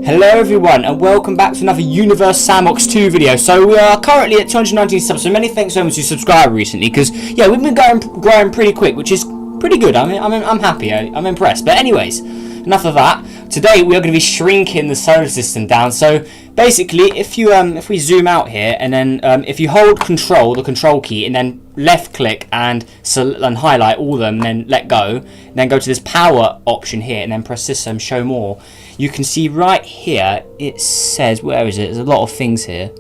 Hello everyone and welcome back to another Universe Sandbox 2 video. So we are currently at 219 subs, so many thanks so much to subscribe recently, because yeah, we've been growing pretty quick, which is pretty good. I'm happy, I'm impressed. But anyways, enough of that. Today we are going to be shrinking the solar system down. So basically, if we zoom out here and then if you hold the control key, and then left click and highlight all of them, and then let go, and then go to this power option here, and then press system show more. You can see right here it says, where is it? There's a lot of things here.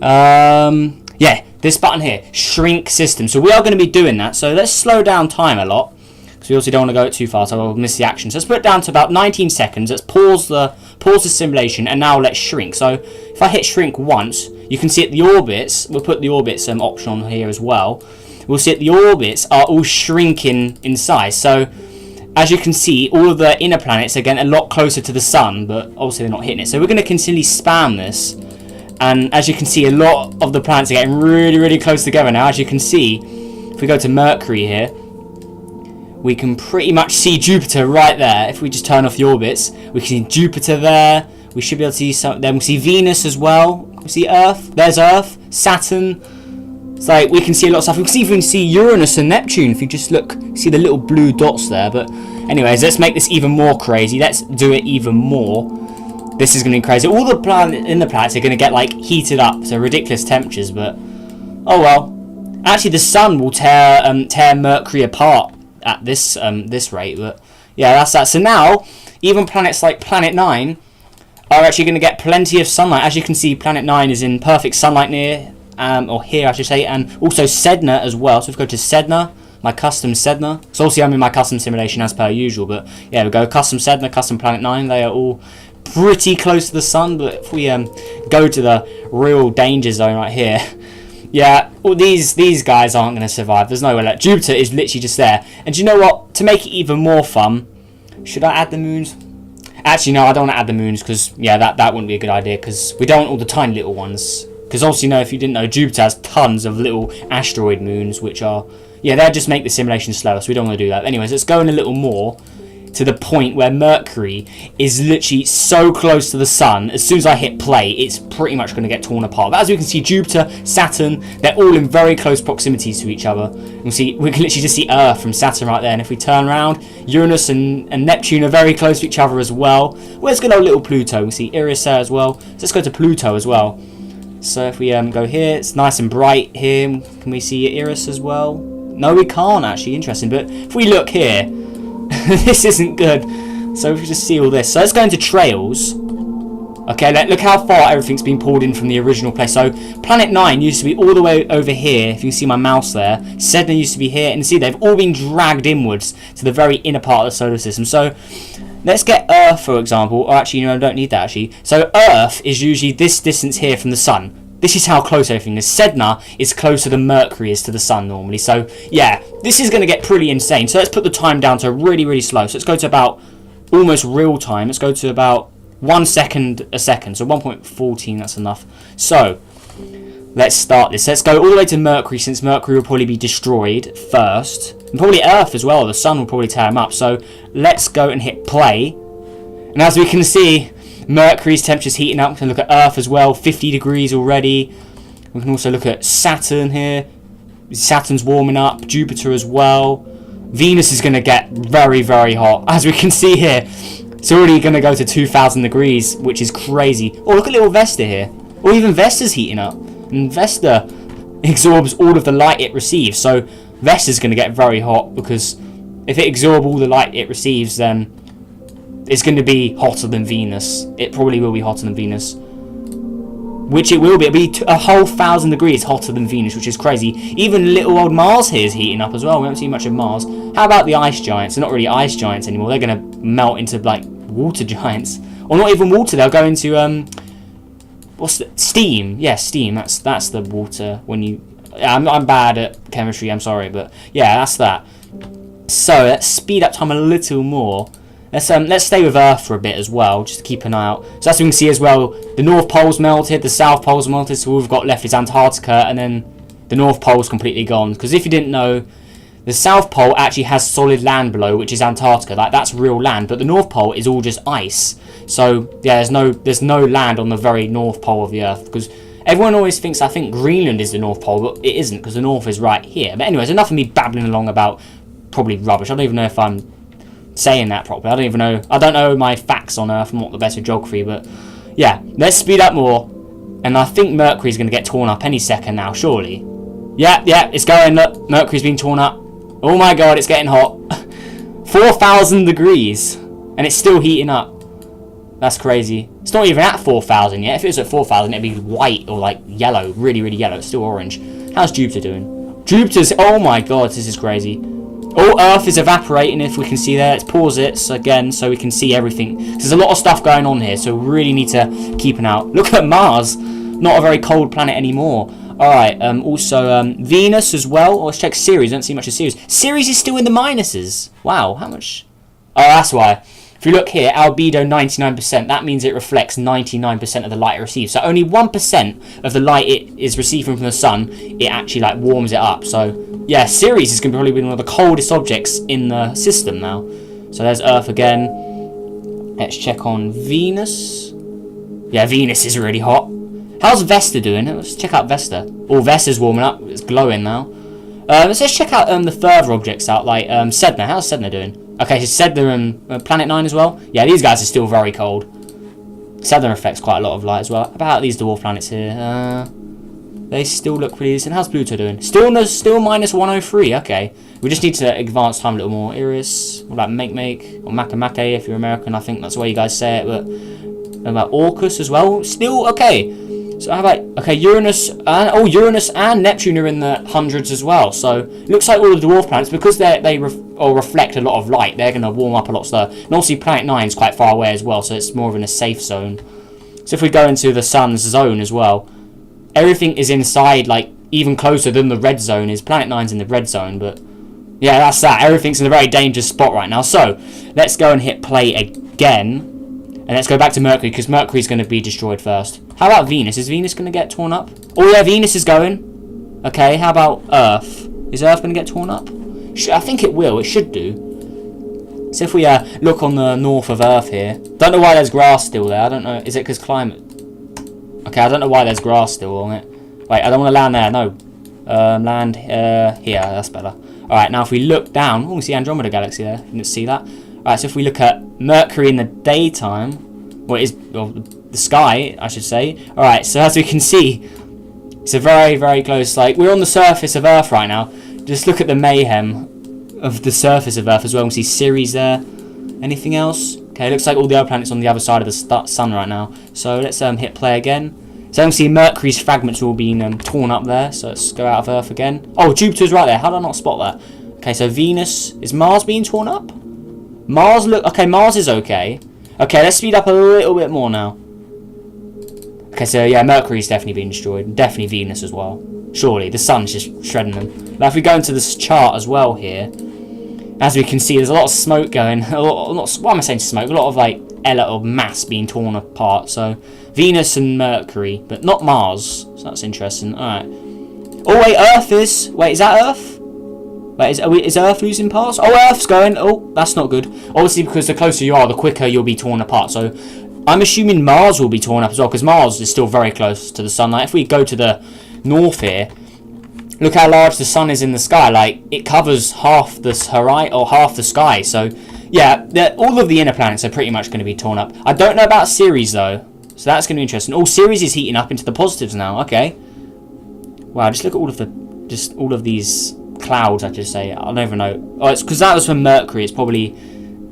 Yeah, this button here, shrink system. So we are going to be doing that. So let's slow down time a lot, because we also don't want to go too fast, so we'll miss the action. So let's put it down to about 19 seconds. Let's pause the simulation, and now let's shrink. So if I hit shrink once, you can see at the orbits, we'll put the orbits option on here as well. We'll see that the orbits are all shrinking in size. So as you can see, all of the inner planets are getting a lot closer to the sun, but obviously they're not hitting it. So we're going to continually spam this, and as you can see, a lot of the planets are getting really, really close together now. As you can see, if we go to Mercury here, we can pretty much see Jupiter right there. If we just turn off the orbits, we can see Jupiter there. We should be able to see some. Then we see Venus as well. We see Earth. There's Earth, Saturn. It's like we can see a lot of stuff. We can even see Uranus and Neptune. If you just look, see the little blue dots there. But anyways, let's make this even more crazy. Let's do it even more. This is going to be crazy. All the planets are going to get like heated up to ridiculous temperatures. But oh well. Actually, the sun will tear Mercury apart at this rate. But yeah, that's that. So now even planets like Planet 9 are actually going to get plenty of sunlight. As you can see, Planet 9 is in perfect sunlight near. Or here I should say, and also Sedna as well. So if we go to Sedna, my custom Sedna. So obviously I'm in my custom simulation as per usual, but yeah, we go custom Sedna, custom Planet 9. They are all pretty close to the sun, but if we go to the real danger zone right here, yeah, well, these guys aren't going to survive. There's no way. Like, Jupiter is literally just there. And you know what? To make it even more fun, should I add the moons? Actually, no, I don't want to add the moons, because yeah, that wouldn't be a good idea, because we don't want all the tiny little ones. Because obviously, you know, if you didn't know, Jupiter has tons of little asteroid moons, which are, yeah, they'll just make the simulation slower, so we don't want to do that. Anyways, let's go in a little more to the point where Mercury is literally so close to the sun. As soon as I hit play, it's pretty much going to get torn apart. But as we can see, Jupiter, Saturn, they're all in very close proximity to each other. We can literally just see Earth from Saturn right there. And if we turn around, Uranus and Neptune are very close to each other as well. Where's good old little Pluto? We see Eris there as well. So let's go to Pluto as well. So if we go here, it's nice and bright here. Can we see Eris as well? No, we can't actually. Interesting. But if we look here, this isn't good. So if we just see all this. So let's go into trails. Okay, look how far everything's been pulled in from the original place. So Planet 9 used to be all the way over here. If you can see my mouse there. Sedna used to be here. And see, they've all been dragged inwards to the very inner part of the solar system. So let's get Earth, for example. Or actually, no, I don't need that, actually. So Earth is usually this distance here from the sun. This is how close everything is. Sedna is closer than Mercury is to the sun normally. So, yeah, this is going to get pretty insane. So let's put the time down to really, really slow. So let's go to about almost real time. Let's go to about 1 second a second. So 1.14, that's enough. So let's start this. Let's go all the way to Mercury, since Mercury will probably be destroyed first. And probably Earth as well. The sun will probably tear them up. So let's go and hit play. And as we can see, Mercury's temperature's heating up. We can look at Earth as well, 50 degrees already. We can also look at Saturn here. Saturn's warming up. Jupiter as well. Venus is going to get very, very hot. As we can see here, it's already going to go to 2,000 degrees, which is crazy. Oh, look at little Vesta here. Or even Vesta's heating up. And Vesta absorbs all of the light it receives. So Vesta's going to get very hot, because if it absorbs all the light it receives, then it's going to be hotter than Venus. It probably will be hotter than Venus. Which it will be. It'll be a whole 1,000 degrees hotter than Venus, which is crazy. Even little old Mars here is heating up as well. We haven't seen much of Mars. How about the ice giants? They're not really ice giants anymore. They're going to melt into, like, water giants. Or not even water. They'll go into, what's the... steam. Yeah, steam. That's the water when you... I'm bad at chemistry, I'm sorry. But, yeah, that's that. So, let's speed up time a little more. Let's stay with Earth for a bit as well, just to keep an eye out. So as we can see as well, the North Pole's melted, the South Pole's melted, so all we've got left is Antarctica, and then the North Pole's completely gone. Because if you didn't know, The South Pole actually has solid land below, which is Antarctica. Like, that's real land. But the North Pole is all just ice. So, yeah, there's no land on the very North Pole of the Earth. Because everyone always thinks, I think, Greenland is the North Pole. But it isn't, because the North is right here. But anyways, enough of me babbling along about probably rubbish. I don't even know if I'm saying that properly. I don't even know. I don't know my facts on Earth. I'm not the best at geography. But, yeah, let's speed up more. And I think Mercury's going to get torn up any second now, surely. Yeah, it's going. Look, Mercury's been torn up. Oh my god, it's getting hot. 4,000 degrees. And it's still heating up. That's crazy. It's not even at 4,000 yet. If it was at 4,000, it'd be white or like yellow. Really, really yellow. It's still orange. How's Jupiter doing? Jupiter's... Oh my god, this is crazy. Oh, Earth is evaporating, if we can see there. Let's pause it again so we can see everything. There's a lot of stuff going on here, so we really need to keep an eye out. Look at Mars. Not a very cold planet anymore. Alright, also Venus as well. Oh, let's check Ceres. I don't see much of Ceres. Ceres is still in the minuses. Wow, how much? Oh, that's why. If you look here, albedo 99%. That means it reflects 99% of the light it receives. So only 1% of the light it is receiving from the sun, it actually like warms it up. So yeah, Ceres is going to probably be one of the coldest objects in the system now. So there's Earth again. Let's check on Venus. Yeah, Venus is really hot. How's Vesta doing? Let's check out Vesta. Oh, Vesta's warming up. It's glowing now. Let's check out the further objects out, like Sedna. How's Sedna doing? Okay, so Sedna and Planet 9 as well. Yeah, these guys are still very cold. Sedna affects quite a lot of light as well. About these dwarf planets here. They still look pretty decent. How's Pluto doing? Still minus 103. Okay. We just need to advance time a little more. Iris. What about Make? Or Makemake if you're American. I think that's the way you guys say it. But what about Orcus as well? Still okay. So how about, okay, Uranus and Neptune are in the hundreds as well. So it looks like all the dwarf planets, because they reflect a lot of light, they're going to warm up a lot slower. And obviously Planet 9 is quite far away as well, so it's more of in a safe zone. So if we go into the sun's zone as well, everything is inside, like, even closer than the red zone is. Planet 9's in the red zone, but yeah, that's that. Everything's in a very dangerous spot right now. So let's go and hit play again. And let's go back to Mercury, because Mercury's going to be destroyed first. How about Venus? Is Venus going to get torn up? Oh yeah, Venus is going. Okay, how about Earth? Is Earth going to get torn up? I think it will. It should do. So if we look on the north of Earth here. Don't know why there's grass still there. I don't know. Is it because climate? Okay, I don't know why there's grass still on it. Wait, I don't want to land there. No. Land here. That's better. Alright, now if we look down. Oh, we see Andromeda Galaxy there. You didn't see that. Alright, so if we look at Mercury in the daytime, well, the sky, I should say. Alright, so as we can see, it's a very, very close, like, we're on the surface of Earth right now. Just look at the mayhem of the surface of Earth as well. We see Ceres there. Anything else? Okay, looks like all the other planets on the other side of the sun right now. So let's hit play again. So you can see Mercury's fragments are all being torn up there. So let's go out of Earth again. Oh, Jupiter's right there. How did I not spot that? Okay, so Venus. Is Mars being torn up? Mars okay, Mars is okay. Okay, let's speed up a little bit more now. Okay, so yeah, Mercury's definitely being destroyed. Definitely Venus as well. Surely, the sun's just shredding them. Now if we go into this chart as well here, as we can see, there's a lot of smoke going. What am I saying smoke? A lot of like or mass being torn apart. So Venus and Mercury, but not Mars. So that's interesting. Alright. Oh wait, Earth is... Wait, is that Earth? Wait, is Earth losing parts? Oh, Earth's going. Oh, that's not good. Obviously, because the closer you are, the quicker you'll be torn apart. So, I'm assuming Mars will be torn up as well, because Mars is still very close to the sun. Like, if we go to the north here, look how large the sun is in the sky. Like, it covers half the horizon, or half the sky. So, yeah, all of the inner planets are pretty much going to be torn up. I don't know about Ceres, though. So, that's going to be interesting. Oh, Ceres is heating up into the positives now. Okay. Wow, just look at all of these clouds, I just say. I don't even know. Oh, it's because that was from Mercury. It's probably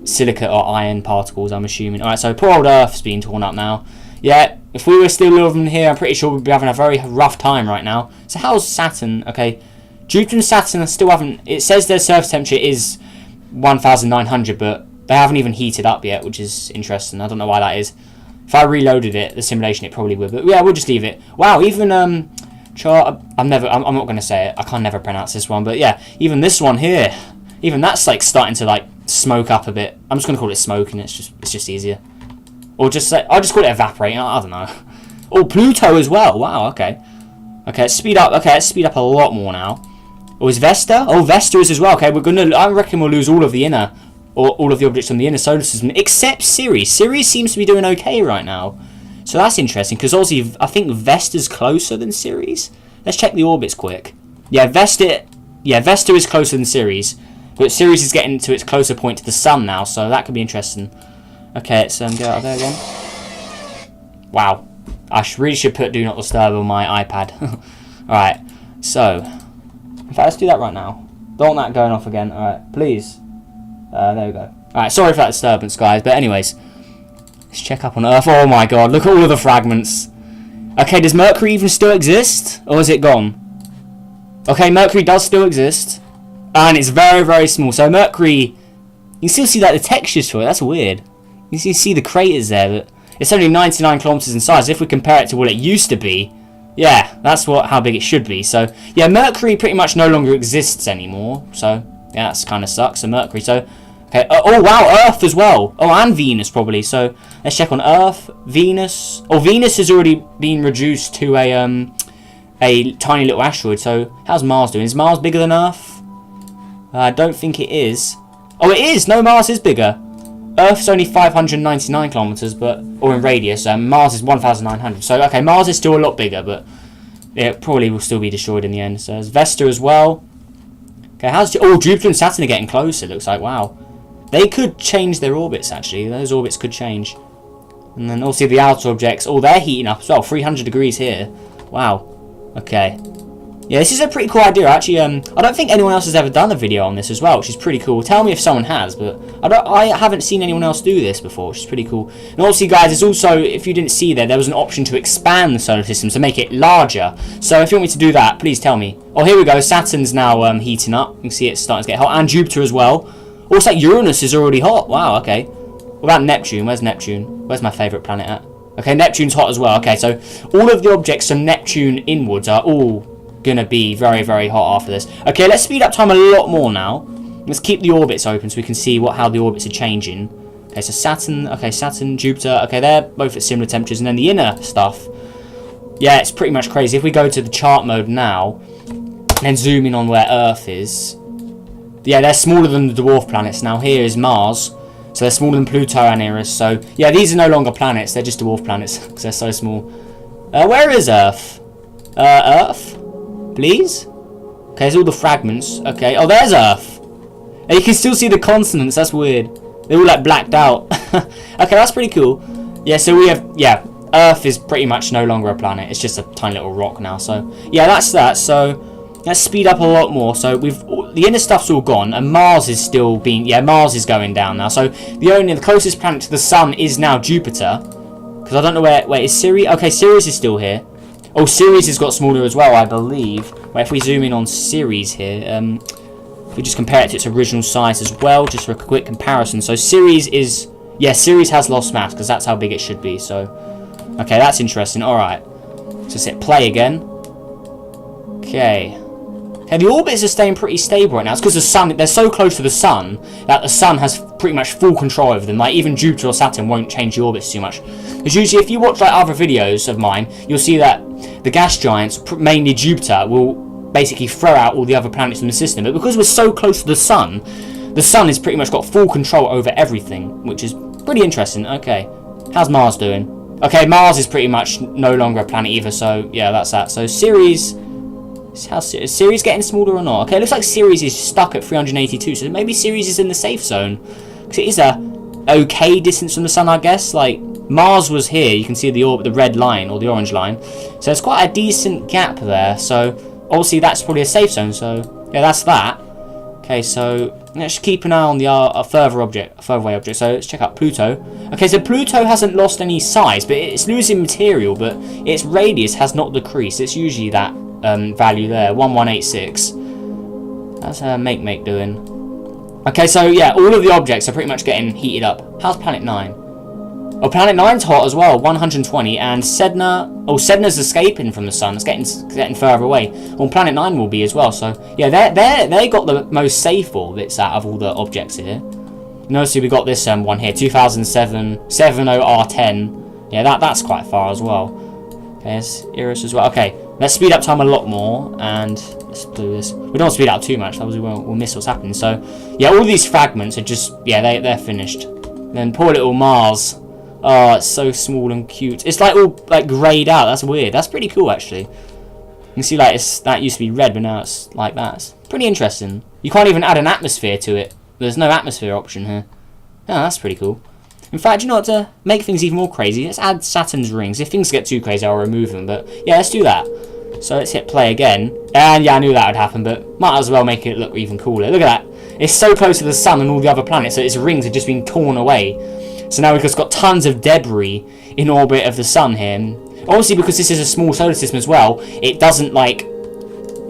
silicate or iron particles, I'm assuming. Alright, so poor old Earth's being torn up now. Yeah, if we were still living here, I'm pretty sure we'd be having a very rough time right now. So how's Saturn? Okay, Jupiter and Saturn still haven't... It says their surface temperature is 1,900, but they haven't even heated up yet, which is interesting. I don't know why that is. If I reloaded it, the simulation, it probably would. But yeah, we'll just leave it. Wow, even... chart. I'm not going to say it. I can never pronounce this one, but yeah, even this one here, even that's like starting to like smoke up a bit. I'm just going to call it smoking. It's just easier, or just say I'll just call it evaporating. I don't know. Oh, Pluto as well. Wow. Okay. Okay. Let's speed up. Okay. Let's speed up a lot more now. Or is Vesta? Oh, Vesta is as well. Okay, I reckon we'll lose all of the inner, or all of the objects from the inner solar system, except Ceres. Ceres seems to be doing okay right now. So that's interesting, because obviously I think Vesta's closer than Ceres. Let's check the orbits quick. Yeah, Vesta is closer than Ceres, but Ceres is getting to its closer point to the sun now, so that could be interesting. Okay, let's go out there again. Wow. I really should put Do Not Disturb on my iPad. Alright, so, in fact, let's do that right now. Don't want that going off again. Alright, please. There we go. Alright, sorry for that disturbance, guys, but anyways. Let's check up on Earth. Oh my god, look at all of the fragments. Okay, does Mercury even still exist? Or is it gone? Okay, Mercury does still exist. And it's very, very small. So Mercury, you can still see like the textures to it. That's weird. You can see the craters there, but it's only 99 kilometers in size. If we compare it to what it used to be, yeah, that's how big it should be. So yeah, Mercury pretty much no longer exists anymore. So yeah, that's kind of sucks. So Mercury. So okay. Oh wow, Earth as well. Oh, and Venus probably. So let's check on Earth, Venus. Oh, Venus has already been reduced to a tiny little asteroid. So how's Mars doing? Is Mars bigger than Earth? I don't think it is. Oh, it is. No, Mars is bigger. Earth's only 599 kilometers, or in radius. Mars is 1,900. So okay, Mars is still a lot bigger, but it probably will still be destroyed in the end. So there's Vesta as well. Okay, Jupiter and Saturn are getting closer. Looks like wow, they could change their orbits actually. Those orbits could change. And then also the outer objects. Oh, they're heating up as well. 300 degrees here. Wow. Okay. Yeah, this is a pretty cool idea. Actually, I don't think anyone else has ever done a video on this as well, which is pretty cool. Tell me if someone has, but I haven't seen anyone else do this before, which is pretty cool. And obviously, guys, there's also, if you didn't see there was an option to expand the solar system to make it larger. So if you want me to do that, please tell me. Oh, here we go. Saturn's now heating up. You can see it's starting to get hot, and Jupiter as well. Also, Uranus is already hot. Wow. Okay. What about Neptune? Where's Neptune? Where's my favourite planet at? Okay, Neptune's hot as well. Okay, so all of the objects from Neptune inwards are all gonna be very, very hot after this. Okay, let's speed up time a lot more now. Let's keep the orbits open so we can see how the orbits are changing. Okay, so Saturn, Jupiter. Okay, they're both at similar temperatures, and then the inner stuff. Yeah, it's pretty much crazy. If we go to the chart mode now, and then zoom in on where Earth is. Yeah, they're smaller than the dwarf planets. Now here is Mars. So they're smaller than Pluto and Eris. So yeah, these are no longer planets. They're just dwarf planets because they're so small. Where is Earth? Earth? Please? Okay, there's all the fragments. Okay. Oh, there's Earth. And you can still see the continents. That's weird. They're all like blacked out. Okay, that's pretty cool. Yeah, so we have... Yeah, Earth is pretty much no longer a planet. It's just a tiny little rock now. So yeah, that's that. So let's speed up a lot more. So the inner stuff's all gone, and Mars is still being... Yeah, Mars is going down now. So the closest planet to the sun is now Jupiter. Because I don't know where is Ceres? Okay, Ceres is still here. Oh, Ceres has got smaller as well, I believe. Wait, if we zoom in on Ceres here, if we just compare it to its original size as well, just for a quick comparison. So Ceres is... Yeah, Ceres has lost mass, because that's how big it should be. So, okay, that's interesting. Alright. So hit play again. Okay. Okay, the orbits are staying pretty stable right now. It's because the sun, they're so close to the sun that the sun has pretty much full control over them. Like, even Jupiter or Saturn won't change the orbits too much. Because usually, if you watch like other videos of mine, you'll see that the gas giants, mainly Jupiter, will basically throw out all the other planets in the system. But because we're so close to the sun has pretty much got full control over everything, which is pretty interesting. Okay, how's Mars doing? Okay, Mars is pretty much no longer a planet either, so yeah, that's that. So Ceres... Is Ceres getting smaller or not? Okay, it looks like Ceres is stuck at 382, so maybe Ceres is in the safe zone. Because it is a okay distance from the sun, I guess. Like, Mars was here, you can see the red line, or the orange line. So there's quite a decent gap there, so obviously that's probably a safe zone, so yeah, that's that. Okay, so let's keep an eye on the further away object. So let's check out Pluto. Okay, so Pluto hasn't lost any size, but it's losing material, but its radius has not decreased. It's usually that value there, 1186. How's Make doing? Okay, so yeah, all of the objects are pretty much getting heated up. How's Planet 9? Oh, Planet 9's hot as well, 120, and Sedna... Oh, Sedna's escaping from the sun. It's getting further away. Well, Planet 9 will be as well, so... Yeah, they got the most safe orbits out of all the objects here. Notice we got this one here, 2007, 70R10. Yeah, that's quite far as well. Okay, there's Eris as well. Okay, Let's speed up time a lot more, and let's do this. We don't want to speed up too much, otherwise we'll miss what's happening. So, yeah, all these fragments are just, yeah, they're finished. Then poor little Mars. Oh, it's so small and cute. It's like all like greyed out. That's weird. That's pretty cool, actually. You can see like that used to be red, but now it's like that. It's pretty interesting. You can't even add an atmosphere to it. There's no atmosphere option here. Oh, that's pretty cool. In fact, you know what, to make things even more crazy, let's add Saturn's rings. If things get too crazy, I'll remove them. But yeah, let's do that. So let's hit play again. And yeah, I knew that would happen, but might as well make it look even cooler. Look at that. It's so close to the sun and all the other planets, so its rings have just been torn away. So now we've just got tons of debris in orbit of the sun here. And obviously, because this is a small solar system as well, it doesn't like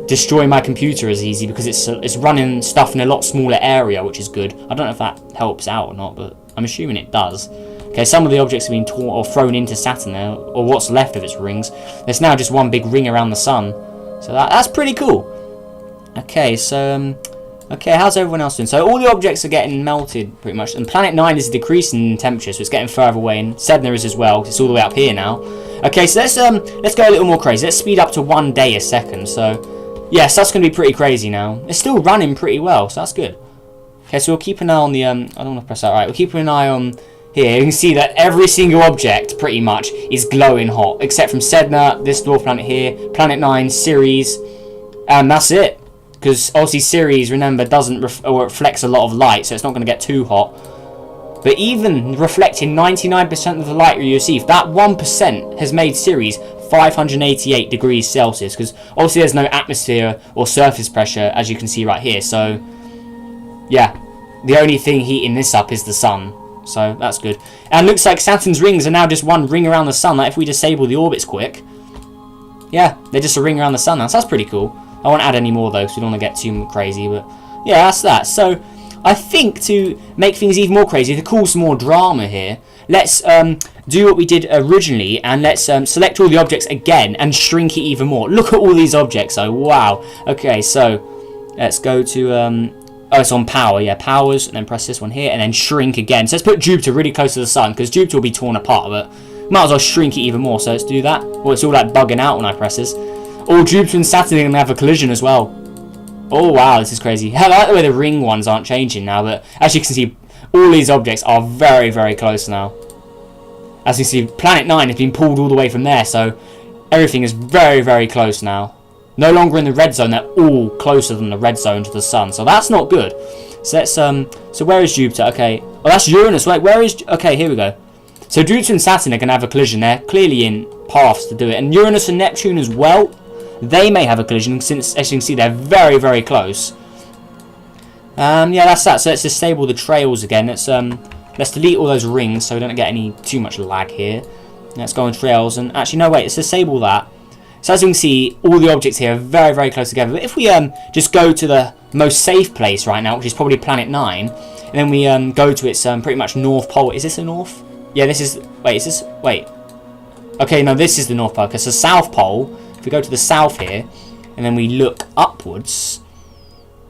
destroy my computer as easy because it's running stuff in a lot smaller area, which is good. I don't know if that helps out or not, but I'm assuming it does. Okay, some of the objects have been torn or thrown into Saturn there, or what's left of its rings. There's now just one big ring around the sun, so that's pretty cool. Okay, so okay, how's everyone else doing? So all the objects are getting melted pretty much, and Planet 9 is decreasing in temperature, so it's getting further away, and Sedna is as well, because it's all the way up here now. Okay, so let's go a little more crazy. Let's speed up to 1 day a second. So yes, that's going to be pretty crazy now. It's still running pretty well, so that's good. Okay, so we'll keep an eye on the I don't want to press that. Right, we'll keep an eye on here. You can see that every single object pretty much is glowing hot, except from Sedna, this dwarf planet here, Planet 9, Ceres, and that's it. Because obviously Ceres, remember, doesn't reflects a lot of light, so it's not going to get too hot. But even reflecting 99% of the light you receive, that 1% has made Ceres 588 degrees Celsius. Because obviously there's no atmosphere or surface pressure, as you can see right here. So, yeah, the only thing heating this up is the sun. So that's good. And it looks like Saturn's rings are now just one ring around the sun. Like if we disable the orbits quick, yeah, they're just a ring around the sun now. So that's pretty cool. I won't add any more though, because we don't want to get too crazy. But yeah, that's that. So I think to make things even more crazy, to cause more drama here, let's do what we did originally, and let's select all the objects again and shrink it even more. Look at all these objects though. Wow. Okay, so let's go to oh, it's on power. Yeah, powers, and then press this one here, and then shrink again. So let's put Jupiter really close to the sun, because Jupiter will be torn apart, but might as well shrink it even more. So let's do that. Well, it's all like bugging out when I press this. Oh, Jupiter and Saturn are going to have a collision as well. Oh, wow, this is crazy. I like the way the ring ones aren't changing now, but as you can see, all these objects are very, very close now. As you see, Planet 9 has been pulled all the way from there, so everything is very, very close now. No longer in the red zone, they're all closer than the red zone to the sun, so that's not good. So let's, so where is Jupiter? Okay, oh, that's Uranus. Wait, where is, okay, here we go. So Jupiter and Saturn are going to have a collision. They're clearly in paths to do it, and Uranus and Neptune as well. They may have a collision, since, as you can see, they're very, very close. Yeah, that's that. So let's disable the trails again. Let's delete all those rings so we don't get any too much lag here. Let's go on trails, and actually, no, wait, let's disable that. So as you can see, all the objects here are very, very close together. But if we just go to the most safe place right now, which is probably Planet 9, and then we go to its pretty much north pole. Is this the north? Yeah, this is, wait, is this, wait. Okay, no, this is the north pole, because the south pole, if we go to the south here, and then we look upwards,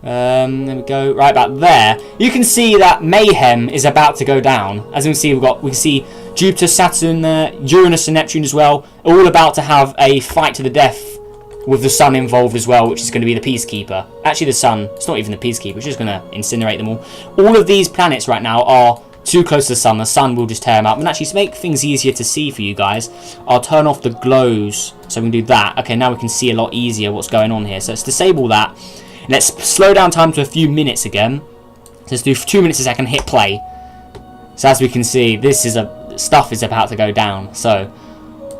there we go, right about there, you can see that mayhem is about to go down. As you can see, we can see Jupiter, Saturn, Uranus and Neptune as well, all about to have a fight to the death with the sun involved as well, which is going to be the peacekeeper. Actually, the sun, it's not even the peacekeeper, it's just going to incinerate them all. All of these planets right now are too close to the sun will just tear them up. And actually, to make things easier to see for you guys, I'll turn off the glows so we can do that. Okay, now we can see a lot easier what's going on here. So let's disable that. Let's slow down time to a few minutes again. So let's do 2 minutes a second, hit play. So as we can see, this is stuff is about to go down. So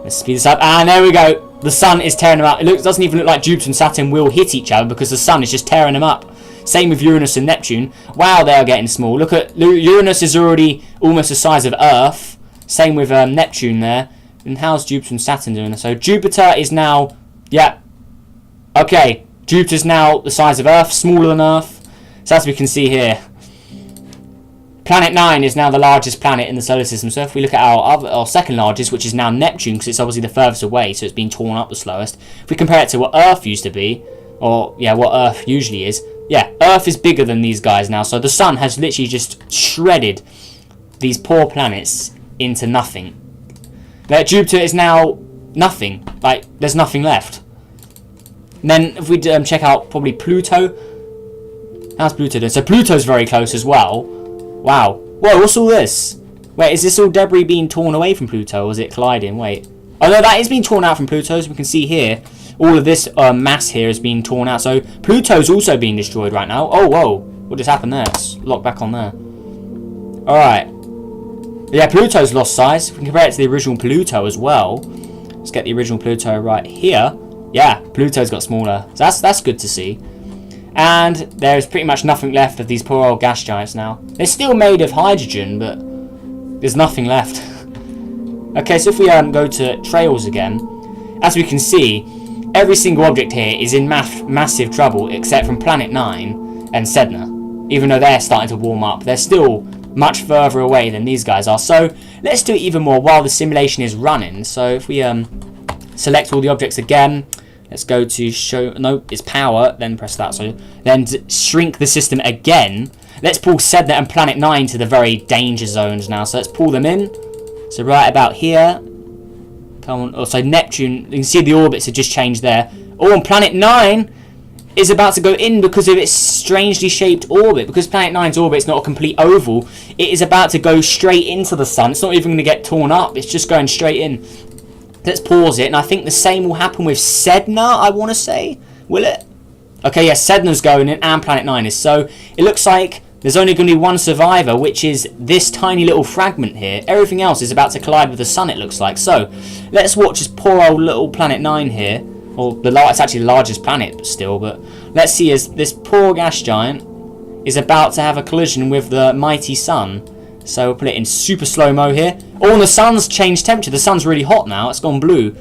let's speed this up, and there we go. The sun is tearing them up. It doesn't even look like Jupiter and Saturn will hit each other because the sun is just tearing them up. Same with Uranus and Neptune. Wow, they are getting small. Look at Uranus is already almost the size of Earth. Same with Neptune there. And how's Jupiter and Saturn doing? So Jupiter is now, yeah, okay. Jupiter's now the size of Earth, smaller than Earth. So as we can see here, Planet 9 is now the largest planet in the solar system. So if we look at our second largest, which is now Neptune, because it's obviously the furthest away, so it's been torn up the slowest. If we compare it to what Earth used to be, or yeah, what Earth usually is, yeah, Earth is bigger than these guys now. So the sun has literally just shredded these poor planets into nothing. Jupiter is now nothing. Like, there's nothing left. And then if we check out probably Pluto. How's Pluto doing? So Pluto's very close as well. Wow. Whoa, what's all this? Wait, is this all debris being torn away from Pluto, or is it colliding? Wait. Oh no, that is being torn out from Pluto, as we can see here. All of this mass here is being torn out. So Pluto's also being destroyed right now. Oh, whoa. What just happened there? Let's lock back on there. Alright. Yeah, Pluto's lost size. We can compare it to the original Pluto as well. Let's get the original Pluto right here. Yeah, Pluto's got smaller. So that's good to see. And there's pretty much nothing left of these poor old gas giants now. They're still made of hydrogen, but there's nothing left. Okay, so if we go to trails again, as we can see, every single object here is in massive trouble, except from Planet 9 and Sedna. Even though they're starting to warm up, they're still much further away than these guys are. So let's do it even more while the simulation is running. So if we select all the objects again, let's go to show, no, it's power, then press that. So then shrink the system again. Let's pull Sedna and Planet 9 to the very danger zones now. So let's pull them in. So right about here. Come on. Oh, so Neptune, you can see the orbits have just changed there. Oh, and Planet 9 is about to go in because of its strangely shaped orbit. Because Planet 9's orbit is not a complete oval, it is about to go straight into the sun. It's not even going to get torn up. It's just going straight in. Let's pause it, and I think the same will happen with Sedna, I want to say. Will it? Okay, yeah, Sedna's going in, and Planet 9 is. So it looks like there's only going to be one survivor, which is this tiny little fragment here. Everything else is about to collide with the sun, it looks like. So let's watch this poor old little Planet 9 here. Or it's actually the largest planet still, but let's see as this poor gas giant is about to have a collision with the mighty sun. So we'll put it in super slow-mo here. Oh, and the sun's changed temperature. The sun's really hot now. It's gone blue.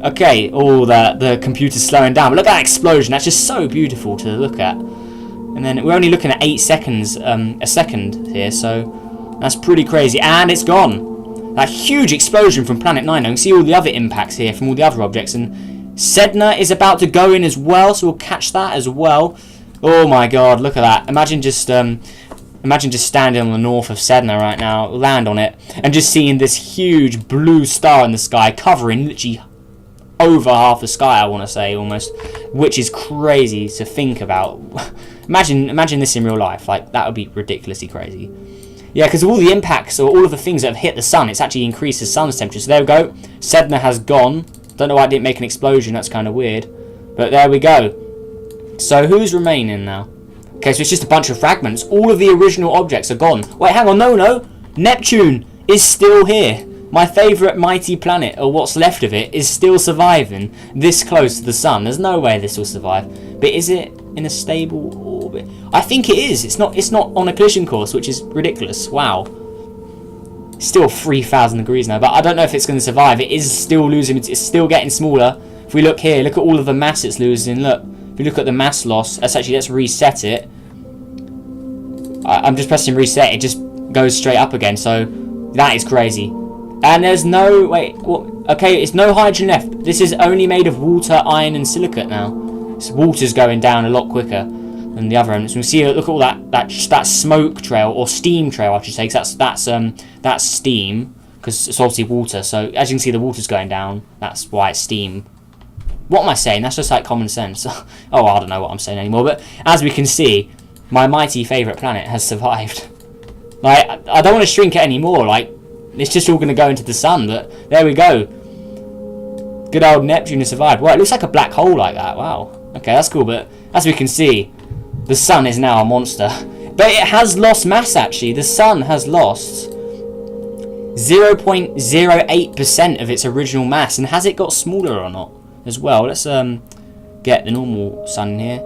Okay, oh, the computer's slowing down. But look at that explosion. That's just so beautiful to look at. And then we're only looking at 8 seconds a second here, so that's pretty crazy. And it's gone. That huge explosion from Planet 9. You can see all the other impacts here from all the other objects. And Sedna is about to go in as well, so we'll catch that as well. Oh my god, look at that. Imagine just standing on the north of Sedna right now, land on it, and just seeing this huge blue star in the sky covering literally over half the sky, I want to say, almost, which is crazy to think about. Imagine this in real life. Like, that would be ridiculously crazy. Yeah, because of all the impacts or all of the things that have hit the sun, it's actually increased the sun's temperature. So there we go. Sedna has gone. Don't know why it didn't make an explosion. That's kind of weird. But there we go. So who's remaining now? Okay, so it's just a bunch of fragments. All of the original objects are gone. Wait, hang on. No. Neptune is still here. My favourite mighty planet, or what's left of it, is still surviving this close to the sun. There's no way this will survive. But is it in a stable orbit? I think it is. It's not on a collision course, which is ridiculous. Wow. It's still 3,000 degrees now, but I don't know if it's going to survive. It is still losing. It's still getting smaller. If we look here, look at all of the mass it's losing. Look. If you look at the mass loss, let's reset it. I'm just pressing reset. It just goes straight up again. So that is crazy. And there's no okay, it's no hydrogen left. This is only made of water, iron, and silicate now. Water's going down a lot quicker than the other end. So we see. Look at all that smoke trail or steam trail, I should say. Cause that's steam because it's obviously water. So as you can see, the water's going down. That's why it's steam. What am I saying? That's just like common sense. Oh, I don't know what I'm saying anymore. But as we can see, my mighty favourite planet has survived. Like, I don't want to shrink it anymore. Like, it's just all going to go into the sun. But there we go. Good old Neptune has survived. Well, it looks like a black hole like that. Wow. Okay, that's cool. But as we can see, the sun is now a monster. But it has lost mass, actually. The sun has lost 0.08% of its original mass. And has it got smaller or not? As well, let's get the normal sun here.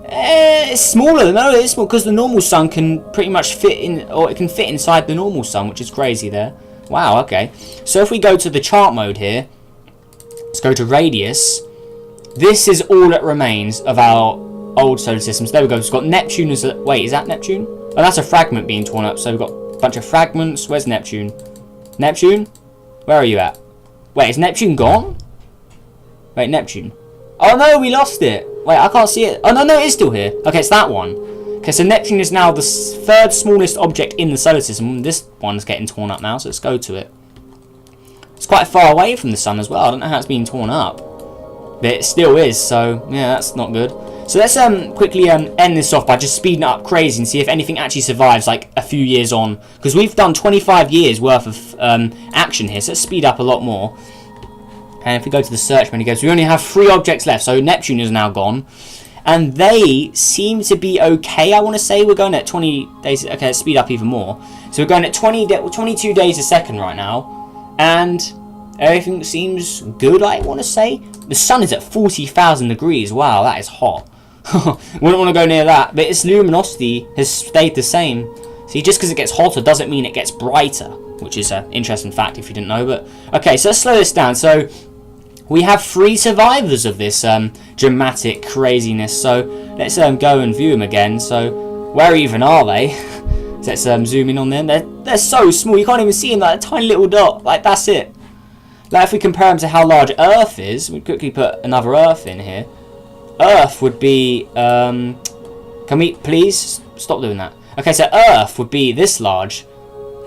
It's smaller. No, it's small because the normal sun can pretty much fit in, or it can fit inside the normal sun, which is crazy there. Wow. Okay. So if we go to the chart mode here, let's go to radius. This is all that remains of our old solar systems. There we go. It's got Neptune as a, wait, is that Neptune? Oh, that's a fragment being torn up. So we've got a bunch of fragments. Where's Neptune? Neptune? Where are you at? Wait, is Neptune gone? Wait, Neptune. Oh no, we lost it. Wait, I can't see it. Oh no, it is still here. Okay, it's that one. Okay, so Neptune is now the third smallest object in the solar system. This one's getting torn up now, so let's go to it. It's quite far away from the sun as well. I don't know how it's being torn up. but it still is, so yeah, that's not good. So let's quickly end this off by just speeding it up crazy and see if anything actually survives like a few years on, because we've done 25 years worth of action here, so let's speed up a lot more. And if we go to the search menu, we only have 3 objects left, so Neptune is now gone. And they seem to be okay, I want to say. We're going at 20 days. Okay, let's speed up even more. So we're going at 22 days a second right now. And everything seems good, I want to say. The sun is at 40,000 degrees. Wow, that is hot. Wouldn't want to go near that. But its luminosity has stayed the same. See, just because it gets hotter doesn't mean it gets brighter. Which is an interesting fact if you didn't know. But okay, so let's slow this down. So we have 3 survivors of this dramatic craziness. So let's go and view them again. So where even are they? Let's zoom in on them. They're so small. You can't even see them. Like a tiny little dot. Like that's it. Like if we compare them to how large Earth is, we quickly put another Earth in here. Earth would be. Can we please stop doing that? Okay, so Earth would be this large.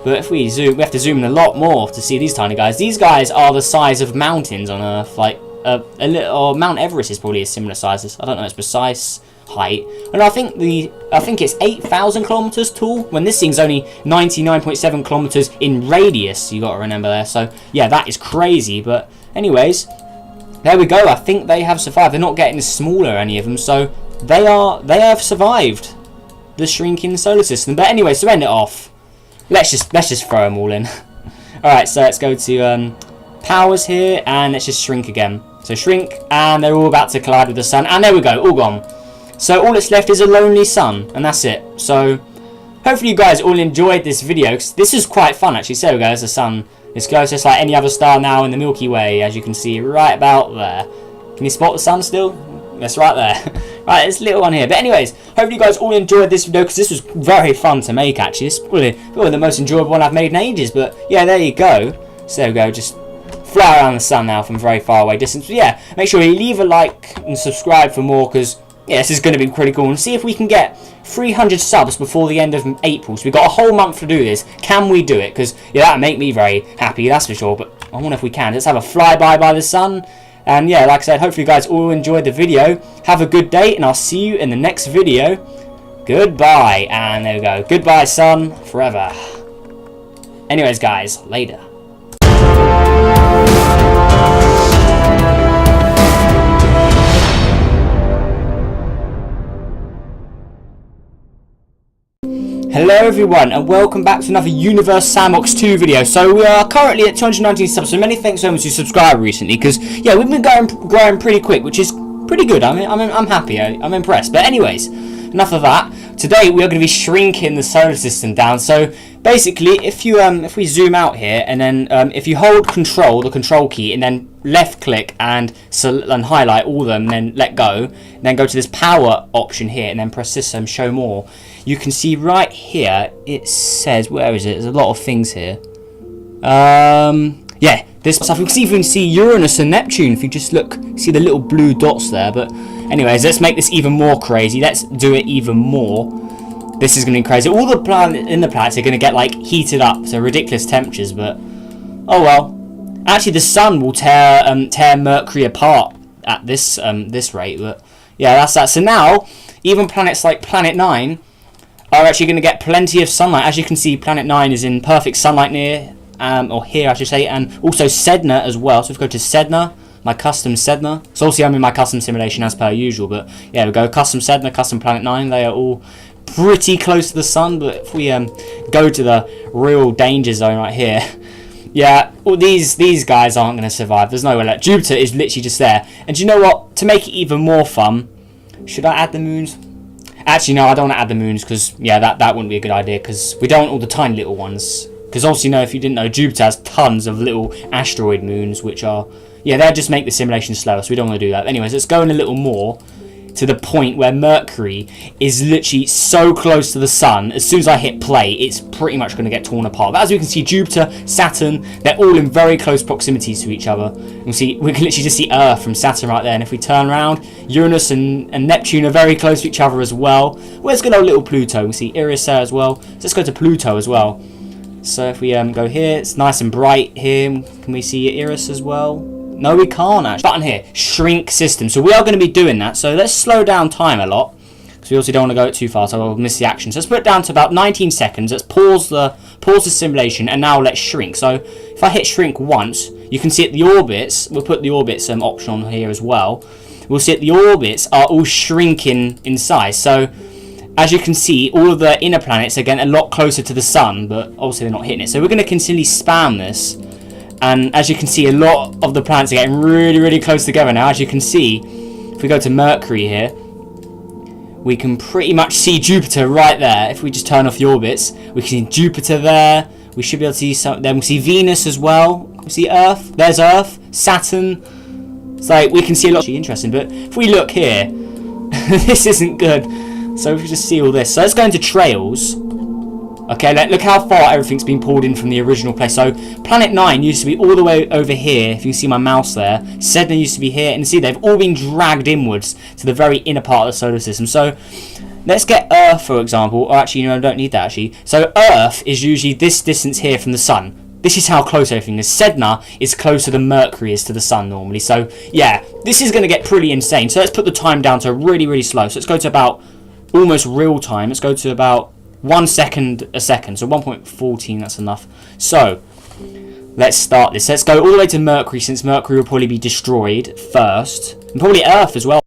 But if we zoom, we have to zoom in a lot more to see these tiny guys. These guys are the size of mountains on Earth. Like a little, or Mount Everest is probably a similar size. I don't know its precise height. And I think it's 8,000 kilometers tall. When this thing's only 99.7 kilometers in radius. You got to remember there. So yeah, that is crazy. But anyways, there we go. I think they have survived. They're not getting smaller, any of them. So they have survived the shrinking solar system. But anyway, to end it off. Let's just throw them all in. Alright, so let's go to powers here, and let's just shrink again. So shrink, and they're all about to collide with the sun, and there we go, all gone. So all that's left is a lonely sun, and that's it. So hopefully you guys all enjoyed this video, because this is quite fun actually. So there we go, there's the sun. It's close just like any other star now in the Milky Way, as you can see right about there. Can you spot the sun still? That's right there. Right, this little one here. But anyways, hopefully you guys all enjoyed this video, because this was very fun to make actually. It's probably the most enjoyable one I've made in ages. But yeah, there you go. So there we go, just fly around the sun now from very far away distance. But yeah, make sure you leave a like and subscribe for more, because yeah, this is going to be pretty cool. And see if we can get 300 subs before the end of April. So we've got a whole month to do this. Can we do it? Because yeah, that would make me very happy, that's for sure. But I wonder if we can. Let's have a flyby by the sun. And yeah, like I said, hopefully you guys all enjoyed the video. Have a good day, and I'll see you in the next video. Goodbye. And there we go. Goodbye, sun. Forever. Anyways, guys, later. Hello everyone, and welcome back to another Universe Sandbox 2 video. So we are currently at 219 subs, so many thanks so much to subscribe recently, because yeah, we've been growing pretty quick, which is pretty good. I'm happy, I'm impressed. But anyways, enough of that. Today we are going to be shrinking the solar system down. So basically, if we zoom out here, and then if you hold the control key, and then left click and highlight all of them, and then let go, and then go to this power option here, and then press this show more. You can see right here, it says, where is it? There's a lot of things here. Yeah, this stuff. You can even see Uranus and Neptune if you just look, see the little blue dots there. But anyways, let's make this even more crazy. Let's do it even more. This is going to be crazy. All the planets are going to get like heated up to ridiculous temperatures, but oh well. Actually, the sun will tear Mercury apart at this rate. But yeah, that's that. So now, even planets like Planet 9 are actually going to get plenty of sunlight. As you can see, Planet 9 is in perfect sunlight near, or here I should say, and also Sedna as well. So if we go to Sedna, my custom Sedna. So obviously I'm in my custom simulation as per usual, but yeah, we go custom Sedna, custom Planet 9. They are all pretty close to the sun, but if we go to the real danger zone right here, yeah, all these guys aren't going to survive. There's no way. Like, Jupiter is literally just there. And do you know what? To make it even more fun, should I add the moons? Actually, no, I don't want to add the moons, because yeah, that wouldn't be a good idea, because we don't want all the tiny little ones. Because also, you know, if you didn't know, Jupiter has tons of little asteroid moons, which are, yeah, they'll just make the simulation slower, so we don't want to do that. Anyways, let's go in a little more to the point where Mercury is literally so close to the sun. As soon as I hit play, it's pretty much going to get torn apart. But as we can see, Jupiter, Saturn, they're all in very close proximity to each other. We can literally just see Earth from Saturn right there. And if we turn around, Uranus and Neptune are very close to each other as well. Well, let's go to little Pluto. We can see Eris there as well. So let's go to Pluto as well. So if we go here, it's nice and bright here. Can we see Eris as well? No, we can't actually. Button here, shrink system. So we are going to be doing that. So let's slow down time a lot, because we also don't want to go too fast, so we'll miss the action. So let's put it down to about 19 seconds. Let's pause the simulation, and now let's shrink. So if I hit shrink once, you can see at the orbits, we'll put the orbits option on here as well. We'll see that the orbits are all shrinking in size. So as you can see, all of the inner planets are getting a lot closer to the sun, but obviously they're not hitting it. So we're going to continually spam this. And as you can see, a lot of the planets are getting really, really close together now. As you can see, if we go to Mercury here, we can pretty much see Jupiter right there. If we just turn off the orbits, we can see Jupiter there. We should be able to see some. Then we see Venus as well. We see Earth. There's Earth, Saturn. It's like we can see a lot. Actually interesting. But if we look here, this isn't good. So if we just see all this. So let's go into trails. Okay, look how far everything's been pulled in from the original place. So Planet 9 used to be all the way over here, if you can see my mouse there. Sedna used to be here, and see they've all been dragged inwards to the very inner part of the solar system. So let's get Earth, for example. Or actually, I don't need that actually. So Earth is usually this distance here from the sun. This is how close everything is. Sedna is closer than Mercury is to the sun normally. So yeah, this is going to get pretty insane. So let's put the time down to really, really slow. So let's go to about almost real time. Let's go to about 1 second a second, so 1.14, that's enough. So let's start this. Let's go all the way to Mercury, since Mercury will probably be destroyed first, and probably Earth as well.